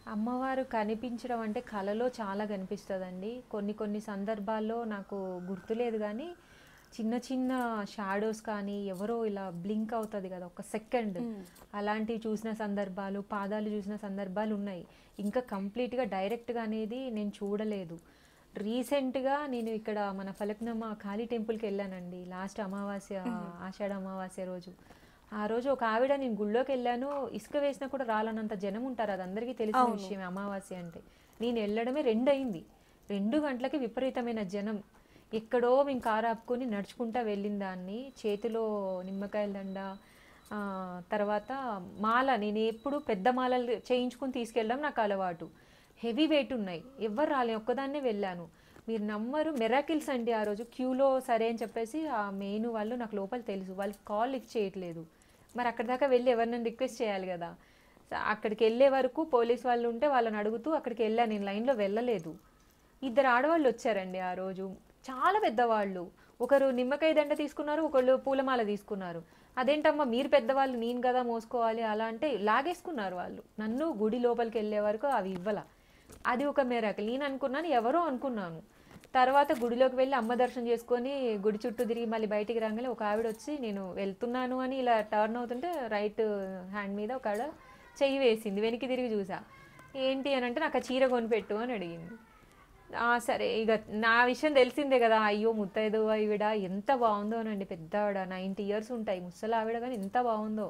అమ్మవారు కనిపించడం అంటే కలలో చాలా కనిపిస్తదండి. కొన్ని కొన్ని సందర్భాల్లో నాకు గుర్తులేదు గానీ, చిన్న చిన్న షాడోస్ కానీ, ఎవరో ఇలా బ్లింక్ అవుతది కదా! ఒక సెకండ్. అలాంటివి చూసిన సందర్భాలు, పాదాలు చూసిన సందర్భాలున్నాయి. ఇంకా కంప్లీట్‌గా డైరెక్ట్‌గా అనేది నేను చూడలేదు. రీసెంట్‌గా నేను ఇక్కడ మన ఫలక్నమా కాళీ టెంపుల్‌కెళ్ళానండి. లాస్ట్ అమావాస్య, ఆషాఢ అమావాస్య రోజు. ఆ రోజు ఒక ఆవిడ నేను గుళ్ళోకెళ్ళాను. ఇసుక వేసినా కూడా రాలనంత జనం ఉంటారు. అది అందరికీ తెలిసిన విషయమే అమావాస్య అంటే. నేను వెళ్ళడమే 2 అయింది. 2 గంటలకి విపరీతమైన జనం. ఎక్కడో మేము కారు ఆపుకొని నడుచుకుంటా వెళ్ళిన దాన్ని. చేతిలో నిమ్మకాయల దండ, తర్వాత మాల. నేను ఎప్పుడు పెద్ద మాలలు చేయించుకొని తీసుకెళ్ళడం నాకు అలవాటు. హెవీ వెయిట్ ఉన్నాయి. ఎవ్వరు రాలే. ఒక్కదాన్నే వెళ్ళాను. మీరు నమ్మరు, మిరాకిల్స్ అండి. ఆ రోజు క్యూలో సరే అని చెప్పేసి ఆ మెయిన్ వాళ్ళు నాకు లోపల తెలుసు. వాళ్ళకి కాల్ లిఫ్ట్ చేయట్లేదు. మరి అక్కడి దాకా వెళ్ళి ఎవరినైనా రిక్వెస్ట్ చేయాలి కదా! అక్కడికి వెళ్ళే వరకు పోలీస్ వాళ్ళు ఉంటే వాళ్ళని అడుగుతూ అక్కడికి వెళ్ళాను. నేను లైన్లో వెళ్ళలేదు. 2 ఆడవాళ్ళు వచ్చారండి ఆ రోజు. చాలా పెద్దవాళ్ళు. ఒకరు నిమ్మకాయ దండ తీసుకున్నారు, ఒకళ్ళు పూలమాల తీసుకున్నారు. అదేంటమ్మా మీరు పెద్దవాళ్ళు, నేను కదా మోసుకోవాలి అలా అంటే లాగేసుకున్నారు వాళ్ళు. నన్ను గుడి లోపలికి వెళ్ళే వరకు అవి ఇవ్వాల. అది ఒక మిరాకిల్. నేను అనుకున్నాను ఎవరో అనుకున్నాను. తర్వాత గుడిలోకి వెళ్ళి అమ్మ దర్శనం చేసుకొని గుడి చుట్టూ తిరిగి మళ్ళీ బయటికి రాగానే ఒక ఆవిడ వచ్చి నేను వెళ్తున్నాను అని ఇలా టర్న్ అవుతుంటే రైట్ హ్యాండ్ మీద ఒక ఆవిడ చెయ్యి వేసింది. వెనక్కి తిరిగి చూసా. ఏంటి అని అంటే నాకు ఆ చీర కొనిపెట్టు అని అడిగింది. సరే ఇక నా విషయం తెలిసిందే కదా. అయ్యో ముత్తైదు ఆవిడ ఎంత బాగుందోనండి. పెద్ద ఆవిడ 90 ఇయర్స్ ఉంటాయి ముసలి ఆవిడ, కానీ ఎంత బాగుందో.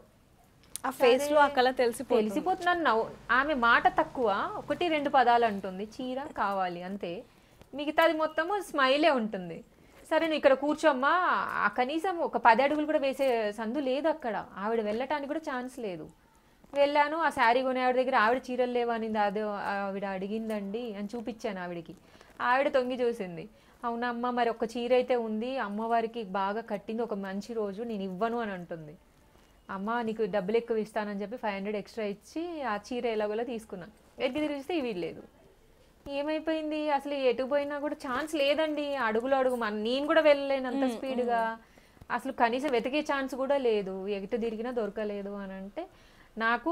ఆ ఫేస్ లో ఆ కళ తెలిసిపోతున్నాను. ఆమె మాట తక్కువ, 1-2 పదాలు అంటుంది. చీర కావాలి అంతే. మిగతాది మొత్తము స్మైలే ఉంటుంది. సరే నువ్వు ఇక్కడ కూర్చోమ్మా. కనీసం ఒక 10 అడుగులు కూడా వేసే సందు లేదు అక్కడ. ఆవిడ వెళ్ళటానికి కూడా ఛాన్స్ లేదు. వెళ్ళాను. ఆ శారీ కొనే ఆవిడ దగ్గర ఆవిడ చీరలు లేవనింది. అదే ఆవిడ అడిగిందండి అని చూపించాను ఆవిడకి. ఆవిడ తొంగి చూసింది. అవునమ్మా మరి ఒక చీర అయితే ఉంది, అమ్మవారికి బాగా కట్టింది, ఒక మంచి రోజు, నేను ఇవ్వను అని అంటుంది. అమ్మ నీకు డబ్బులు ఎక్కువ ఇస్తానని చెప్పి 500 ఎక్స్ట్రా ఇచ్చి ఆ చీర ఎలాగోలా తీసుకున్నాను. ఎట్టి తిరిగిస్తే ఇవి లేదు. ఏమైపోయింది అసలు? ఎటు పోయినా కూడా ఛాన్స్ లేదండి. అడుగులు అడుగు నేను కూడా వెళ్ళలేను అంత స్పీడ్గా. అసలు కనీసం వెతికే ఛాన్స్ కూడా లేదు. ఎటు తిరిగినా దొరకలేదు అని అంటే నాకు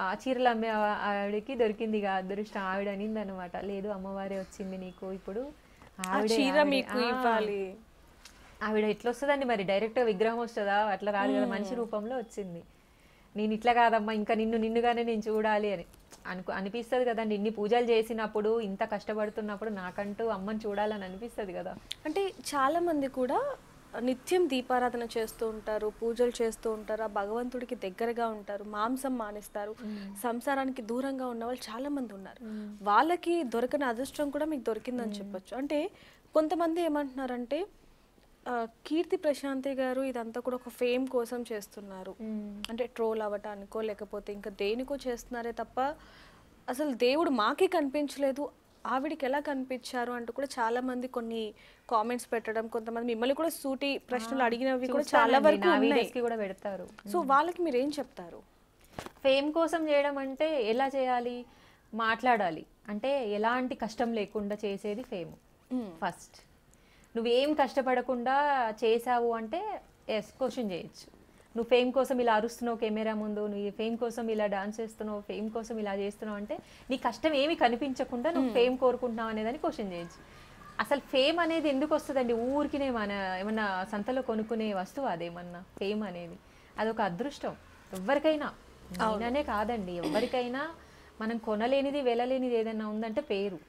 ఆ చీరలు అమ్మే ఆవిడకి దొరికింది ఇక అదృష్టం. ఆవిడ అనింది అనమాట, లేదు అమ్మవారే వచ్చింది నీకు ఇప్పుడు, ఆవిడ ఎట్లా వస్తుందండి మరి? డైరెక్ట్గా విగ్రహం వస్తుందా? అట్లా రాదు కదా, మనిషి రూపంలో వచ్చింది. నేను ఇట్లా కాదమ్మా, ఇంకా నిన్నుగానే నేను చూడాలి అని అనిపిస్తుంది కదండి. ఇన్ని పూజలు చేసినప్పుడు, ఇంత కష్టపడుతున్నప్పుడు నాకంటూ అమ్మని చూడాలని అనిపిస్తుంది కదా. అంటే చాలా మంది కూడా నిత్యం దీపారాధన చేస్తూ ఉంటారు, పూజలు చేస్తూ ఉంటారు, ఆ భగవంతుడికి దగ్గరగా ఉంటారు, మాంసం మానేస్తారు, సంసారానికి దూరంగా ఉన్న వాళ్ళు చాలా మంది ఉన్నారు. వాళ్ళకి దొరకని అదృష్టం కూడా మీకు దొరికిందని చెప్పొచ్చు. అంటే కొంతమంది ఏమంటున్నారంటే కీర్తి ప్రశాంతి గారు ఇదంతా కూడా ఒక ఫేమ్ కోసం చేస్తున్నారు, అంటే ట్రోల్ అవ్వటానికో లేకపోతే ఇంకా దేనికో చేస్తున్నారే తప్ప అసలు దేవుడు మాకే కనిపించలేదు, ఆవిడికి ఎలా కనిపించారు అంటూ కూడా చాలా మంది కొన్ని కామెంట్స్ పెట్టడం, కొంతమంది మిమ్మల్ని కూడా సూటి ప్రశ్నలు అడిగినవి కూడా చాలా వరకు కూడా పెడతారు. సో వాళ్ళకి మీరు ఏం చెప్తారు? ఫేమ్ కోసం చేయడం అంటే ఎలా చేయాలి? మాట్లాడాలి. అంటే ఎలాంటి కష్టం లేకుండా చేసేది ఫేమ్. ఫస్ట్ నువ్వేం కష్టపడకుండా చేసావు అంటే ఎస్ క్వశ్చన్ చేయొచ్చు. నువ్వు ఫేమ్ కోసం ఇలా అరుస్తున్నావు కెమెరా ముందు, నువ్వు ఫేమ్ కోసం ఇలా డాన్స్ చేస్తున్నావు, ఫేమ్ కోసం ఇలా చేస్తున్నావు అంటే నీ కష్టం ఏమి కనిపించకుండా నువ్వు ఫేమ్ కోరుకుంటున్నావు అనేదాన్ని క్వశ్చన్ చేయొచ్చు. అసలు ఫేమ్ అనేది ఎందుకు వస్తుందండి? ఊరికినే మన ఏమన్నా సంతలో కొనుక్కునే వస్తువు అదేమన్నా? ఫేమ్ అనేది అదొక అదృష్టం. ఎవరికైనా, నేననే కాదండి, ఎవరికైనా మనం కొనలేనిది వెళ్ళలేనిది ఏదైనా ఉందంటే పేరు.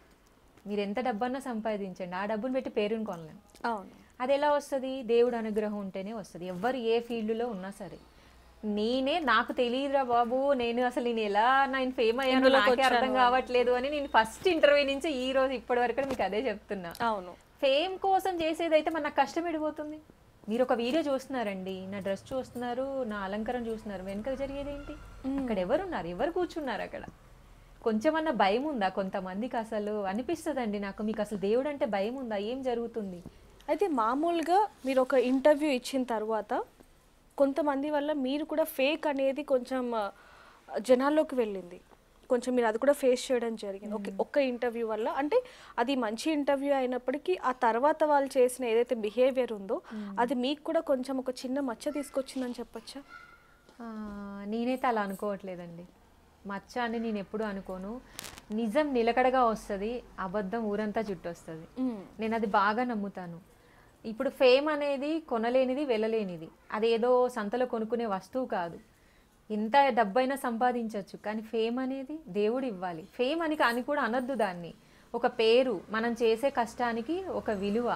మీరు ఎంత డబ్బన్నా సంపాదించండి, ఆ డబ్బును పెట్టి పేరుని కొనలేము. అవును. అది ఎలా వస్తుంది? దేవుడు అనుగ్రహం ఉంటేనే వస్తుంది. ఎవరు ఏ ఫీల్డ్లో ఉన్నా సరే. నాకు తెలియదురా బాబు, నేను ఎలా నేను ఫేమ్ అయ్యాను నాకే అర్థం కావట్లేదు అని నేను ఫస్ట్ ఇంటర్వ్యూ నుంచి ఈ రోజు ఇప్పటి వరకు మీకు అదే చెప్తున్నా. అవును. ఫేమ్ కోసం చేసేదైతే మన కష్టం ఎడిపోతుంది. మీరు ఒక వీడియో చూస్తున్నారండి, నా డ్రెస్ చూస్తున్నారు, నా అలంకరణ చూస్తున్నారు, వెనుక జరిగేది ఏంటి? అక్కడ ఎవరున్నారు? ఎవరు కూర్చున్నారు అక్కడ? కొంచెమన్నా భయం ఉందా కొంతమందికి? అసలు అనిపిస్తుందండి నాకు, మీకు అసలు దేవుడు అంటే భయం ఉందా? ఏం జరుగుతుంది? అయితే మామూలుగా మీరు ఒక ఇంటర్వ్యూ ఇచ్చిన తర్వాత కొంతమంది వల్ల మీరు కూడా ఫేక్ అనేది కొంచెం జనాల్లోకి వెళ్ళింది, కొంచెం మీరు అది కూడా ఫేస్ చేయడం జరిగింది ఒక్క ఇంటర్వ్యూ వల్ల. అంటే అది మంచి ఇంటర్వ్యూ అయినప్పటికీ ఆ తర్వాత వాళ్ళు చేసిన ఏదైతే బిహేవియర్ ఉందో అది మీకు కూడా కొంచెం ఒక చిన్న మచ్చ తీసుకొచ్చిందని చెప్పచ్చా? నేనైతే అలా అనుకోవట్లేదండి. మచ్చ అని నేను ఎప్పుడు అనుకోను. నిజం నిలకడగా వస్తుంది, అబద్ధం ఊరంతా చుట్టొస్తుంది. నేను అది బాగా నమ్ముతాను. ఇప్పుడు ఫేమ్ అనేది కొనలేనిది, వెళ్ళలేనిది. అదేదో సంతలో కొనుక్కునే వస్తువు కాదు. ఎంత డబ్బైనా సంపాదించవచ్చు, కానీ ఫేమ్ అనేది దేవుడు ఇవ్వాలి. ఫేమ్ అని కూడా అనొద్దు దాన్ని. ఒక పేరు, మనం చేసే కష్టానికి ఒక విలువ,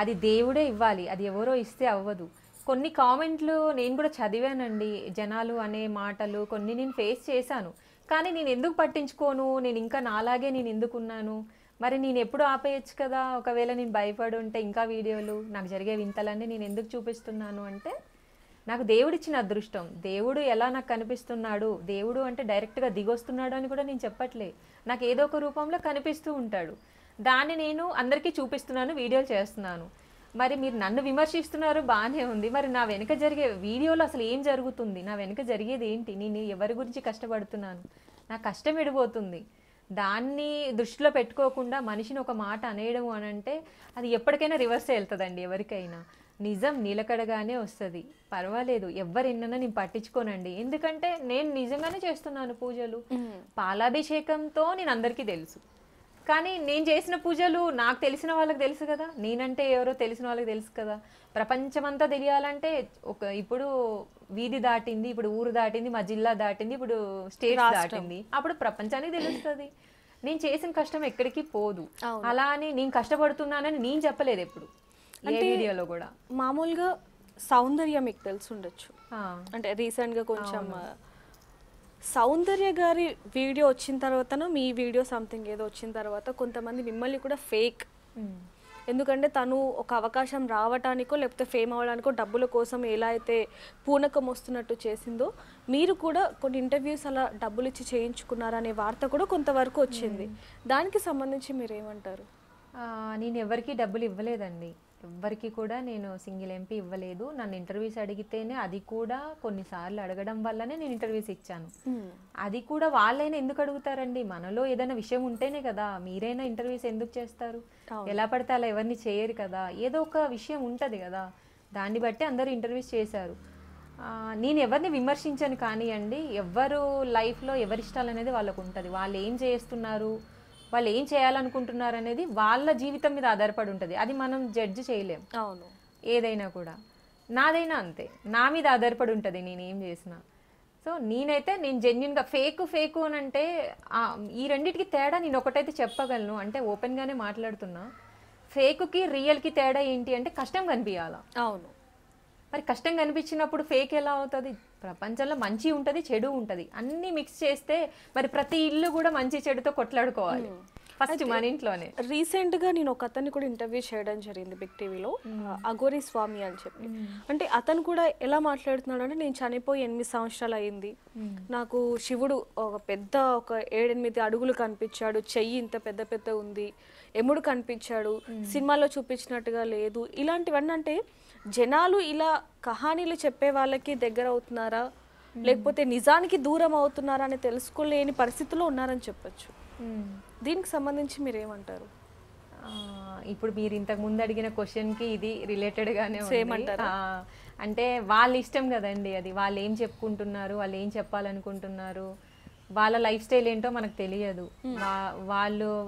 అది దేవుడే ఇవ్వాలి. అది ఎవరో ఇస్తే అవ్వదు. కొన్ని కామెంట్లు నేను కూడా చదివానండి, జనాలు అనే మాటలు కొన్ని నేను ఫేస్ చేశాను. కానీ నేను ఎందుకు పట్టించుకోను, నేను ఇంకా నాలాగే నేను ఎందుకున్నాను, మరి నేను ఎప్పుడు ఆపేయచ్చు కదా. ఒకవేళ నేను భయపడి ఉంటే ఇంకా వీడియోలు, నాకు జరిగే వింతలన్నీ నేను ఎందుకు చూపిస్తున్నాను అంటే, నాకు దేవుడిచ్చిన అదృష్టం. దేవుడు ఎలా నాకు కనిపిస్తున్నాడు, దేవుడు అంటే డైరెక్ట్గా దిగొస్తున్నాడు అని కూడా నేను చెప్పట్లే. నాకు ఏదో ఒక రూపంలో కనిపిస్తూ ఉంటాడు. దాన్ని నేను అందరికీ చూపిస్తున్నాను, వీడియోలు చేస్తున్నాను. మరి మీరు నన్ను విమర్శిస్తున్నారు, బాగానే ఉంది. మరి నా వెనుక జరిగే వీడియోలో అసలు ఏం జరుగుతుంది, నా వెనుక జరిగేది ఏంటి, నేను ఎవరి గురించి కష్టపడుతున్నాను, నా కష్టం ఎడిపోతుంది. దాన్ని దృష్టిలో పెట్టుకోకుండా మనిషిని ఒక మాట అనేయడం అని అంటే అది ఎప్పటికైనా రివర్స్ వెళ్తుందండి. ఎవరికైనా నిజం నిలకడగానే వస్తుంది. పర్వాలేదు, ఎవరిన్నా నేను పట్టించుకోనండి. ఎందుకంటే నేను నిజంగానే చేస్తున్నాను పూజలు. పాలాభిషేకంతో నేను అందరికీ తెలుసు. కానీ నేను చేసిన పూజలు నాకు తెలిసిన వాళ్ళకి తెలుసు కదా, నేనంటే ఎవరో తెలిసిన వాళ్ళకి తెలుసు కదా. ప్రపంచమంతా తెలియాలంటే ఇప్పుడు వీధి దాటింది, ఇప్పుడు ఊరు దాటింది, మా జిల్లా దాటింది, ఇప్పుడు స్టేట్ దాటింది, అప్పుడు ప్రపంచానికి తెలుస్తుంది. నేను చేసిన కష్టం ఎక్కడికి పోదు. అలా అని నేను కష్టపడుతున్నానని నేను చెప్పలేదు ఎప్పుడు, ఏ వీడియోలో కూడా. మామూలుగా సౌందర్య మీకు తెలిసి ఉండొచ్చు, అంటే రీసెంట్గా కొంచెం సౌందర్య గారి వీడియో వచ్చిన తర్వాతనో మీ వీడియో సంథింగ్ ఏదో వచ్చిన తర్వాత కొంతమంది మిమ్మల్ని కూడా ఫేక్, ఎందుకంటే తను ఒక అవకాశం రావటానికో లేకపోతే ఫేమ్ అవ్వడానికో డబ్బుల కోసం ఎలా అయితే పూనకం వస్తున్నట్టు చేసిందో, మీరు కూడా కొన్ని ఇంటర్వ్యూస్ అలా డబ్బులు ఇచ్చి చేయించుకున్నారనే వార్త కూడా కొంతవరకు వచ్చింది. దానికి సంబంధించి మీరు ఏమంటారు? నేను ఎవరికి డబ్బులు ఇవ్వలేదండి. ఎవ్వరికి కూడా నేను సింగిల్ ఎంపీ ఇవ్వలేదు. నన్ను ఇంటర్వ్యూస్ అడిగితేనే, అది కూడా కొన్నిసార్లు అడగడం వల్లనే నేను ఇంటర్వ్యూస్ ఇచ్చాను. అది కూడా వాళ్ళైనా ఎందుకు అడుగుతారండి, మనలో ఏదైనా విషయం ఉంటేనే కదా. మీరైనా ఇంటర్వ్యూస్ ఎందుకు చేస్తారు, ఎలా పడితే అలా ఎవరిని చేయరు కదా. ఏదో ఒక విషయం ఉంటుంది కదా, దాన్ని బట్టి అందరూ ఇంటర్వ్యూస్ చేశారు. నేను ఎవరిని విమర్శించను కానివ్వండి. ఎవరు లైఫ్లో ఎవరి ఇష్టాలు అనేది వాళ్ళకు ఉంటుంది. వాళ్ళు ఏం చేస్తున్నారు, వాళ్ళు ఏం చేయాలనుకుంటున్నారు అనేది వాళ్ళ జీవితం మీద ఆధారపడి ఉంటుంది. అది మనం జడ్జ్ చేయలేం. అవును, ఏదైనా కూడా. నాదైనా అంతే, నా మీద ఆధారపడి ఉంటుంది నేను ఏం చేసినా. సో నేను జెన్యున్గా ఫేక్ అని అంటే ఈ రెండింటికి తేడా నేను ఒకటైతే చెప్పగలను, అంటే ఓపెన్గానే మాట్లాడుతున్నా. ఫేక్కి రియల్కి తేడా ఏంటి అంటే కష్టం కనిపించాలా. అవును, మరి కష్టం కనిపించినప్పుడు ఫేక్ ఎలా అవుతుంది? ప్రపంచంలో మంచి ఉంటుంది, చెడు ఉంటుంది, అన్నీ మిక్స్ చేస్తే మరి ప్రతి ఇల్లు కూడా మంచి చెడుతో కొట్లాడుకోవాలి ఫస్ట్ మన ఇంట్లోనే. రీసెంట్గా నేను ఒక అతన్ని కూడా ఇంటర్వ్యూ చేయడం జరిగింది బిగ్ టీవీలో, అఘోరి స్వామి అని చెప్పి. అంటే అతను కూడా ఎలా మాట్లాడుతున్నాడు అంటే, నేను చనిపోయి 8 సంవత్సరాలు అయింది, నాకు శివుడు ఒక 7-8 అడుగులు కనిపించాడు, చెయ్యి ఇంత పెద్ద ఉంది, ఎముడు కనిపించాడు, సినిమాలో చూపించినట్టుగా లేదు. ఇలాంటివన్నీ అంటే జనాలు ఇలా కహానీలు చెప్పే వాళ్ళకి దగ్గర అవుతున్నారా, లేకపోతే నిజానికి దూరం అవుతున్నారా అని తెలుసుకోలేని పరిస్థితుల్లో ఉన్నారని చెప్పొచ్చు. దీనికి సంబంధించి మీరు ఏమంటారు? ఇప్పుడు మీరు ఇంతకు ముందు అడిగిన క్వశ్చన్కి ఇది రిలేటెడ్గానే ఉంది. అంటే వాళ్ళ ఇష్టం కదండి అది. వాళ్ళు ఏం చెప్పుకుంటున్నారు, వాళ్ళు ఏం చెప్పాలనుకుంటున్నారు, వాళ్ళ లైఫ్ స్టైల్ ఏంటో మనకు తెలియదు.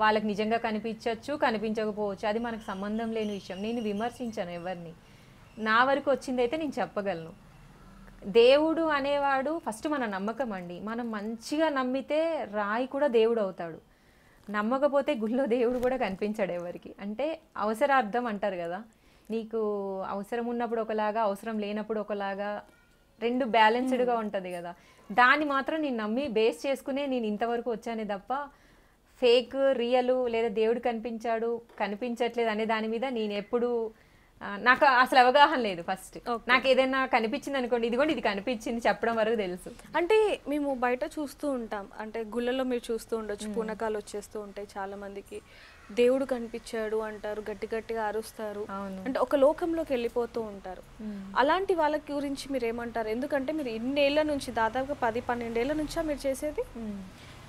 వాళ్ళకి నిజంగా కనిపించవచ్చు, కనిపించకపోవచ్చు, అది మనకు సంబంధం లేని విషయం. నేను విమర్శించాను ఎవరిని. నా వరకు వచ్చిందైతే నేను చెప్పగలను. దేవుడు అనేవాడు ఫస్ట్ మన నమ్మకం అండి. మనం మంచిగా నమ్మితే రాయి కూడా దేవుడు అవుతాడు. నమ్మకపోతే గుళ్ళో దేవుడు కూడా కనిపించాడు ఎవరికి. అంటే అవసరార్థం అంటారు కదా, నీకు అవసరం ఉన్నప్పుడు ఒకలాగా, అవసరం లేనప్పుడు ఒకలాగా, రెండు బ్యాలెన్స్డ్గా ఉంటుంది కదా. దాన్ని మాత్రం నేను నమ్మి బేస్ చేసుకునే నేను ఇంతవరకు వచ్చానే తప్ప ఫేక్ రియల్ లేదా దేవుడు కనిపించాడు కనిపించట్లేదు అనే దాని మీద నేను ఎప్పుడు నాకు అసలు అవగాహన లేదు. ఫస్ట్ నాకు ఏదైనా కనిపించింది అనుకోండి, ఇదిగోండి ఇది కనిపించింది చెప్పడం వరకు తెలుసు. అంటే మేము బయట చూస్తూ ఉంటాం, అంటే గుళ్ళలో మీరు చూస్తూ ఉండొచ్చు, పూనకాలు వచ్చేస్తూ ఉంటాయి చాలా మందికి, దేవుడు కనిపించాడు అంటారు, గట్టి గట్టిగా అరుస్తారు, అంటే ఒక లోకంలోకి వెళ్ళిపోతూ ఉంటారు. అలాంటి వాళ్ళ గురించి మీరు ఏమంటారు? ఎందుకంటే మీరు ఇన్నేళ్ల నుంచి, దాదాపుగా 10-12 ఏళ్ల నుంచా మీరు చేసేది?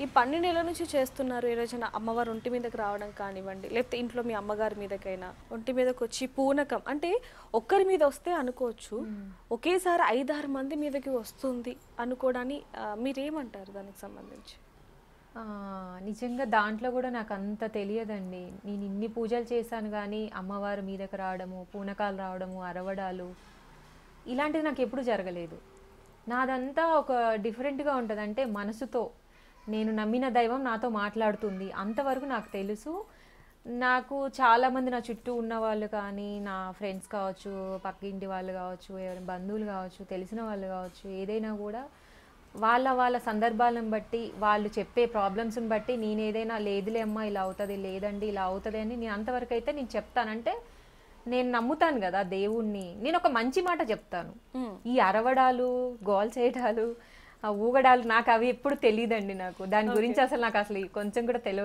ఈ 12 ఏళ్ల నుంచి చేస్తున్నారు. ఏ రోజైనా అమ్మవారు ఒంటి మీదకి రావడం కానివ్వండి, లేకపోతే ఇంట్లో మీ అమ్మగారి మీదకైనా ఒంటి మీదకి వచ్చి పూనకం అంటే ఒక్కరి మీద వస్తే అనుకోవచ్చు, ఒకేసారి 5-6 మంది మీదకి వస్తుంది అనుకోవడాన్ని మీరేమంటారు దానికి సంబంధించి? ఆ, నిజంగా దాంట్లో కూడా నాకు అంత తెలియదండి. నేను ఇన్ని పూజలు చేశాను కానీ అమ్మవారి మీదకి రావడము, పూనకాలు రావడము, అరవడాలు ఇలాంటిది నాకు ఎప్పుడు జరగలేదు. నాదంతా ఒక డిఫరెంట్గా ఉంటుంది. అంటే మనసుతో నేను నమ్మిన దైవం నాతో మాట్లాడుతుంది అంతవరకు నాకు తెలుసు. నాకు చాలామంది నా చుట్టూ ఉన్న వాళ్ళు కానీ, నా ఫ్రెండ్స్ కావచ్చు, పక్కింటి వాళ్ళు కావచ్చు, ఎవరైనా బంధువులు కావచ్చు, తెలిసిన వాళ్ళు కావచ్చు, ఏదైనా కూడా వాళ్ళ వాళ్ళ సందర్భాలను బట్టి, వాళ్ళు చెప్పే ప్రాబ్లమ్స్ని బట్టి నేను ఏదైనా లేదులే అమ్మా ఇలా అవుతుంది, లేదండి ఇలా అవుతుంది అని నేను అంతవరకు అయితే నేను చెప్తానంటే నేను నమ్ముతాను కదా దేవుణ్ణి. నేను ఒక మంచి మాట చెప్తాను. ఈ అరవడాలు, గోల్ చేయడాలు, ఆ ఊగడాలు నాకు అవి ఎప్పుడు తెలియదండి. నాకు దాని గురించి అసలు కొంచెం కూడా తెలియదు.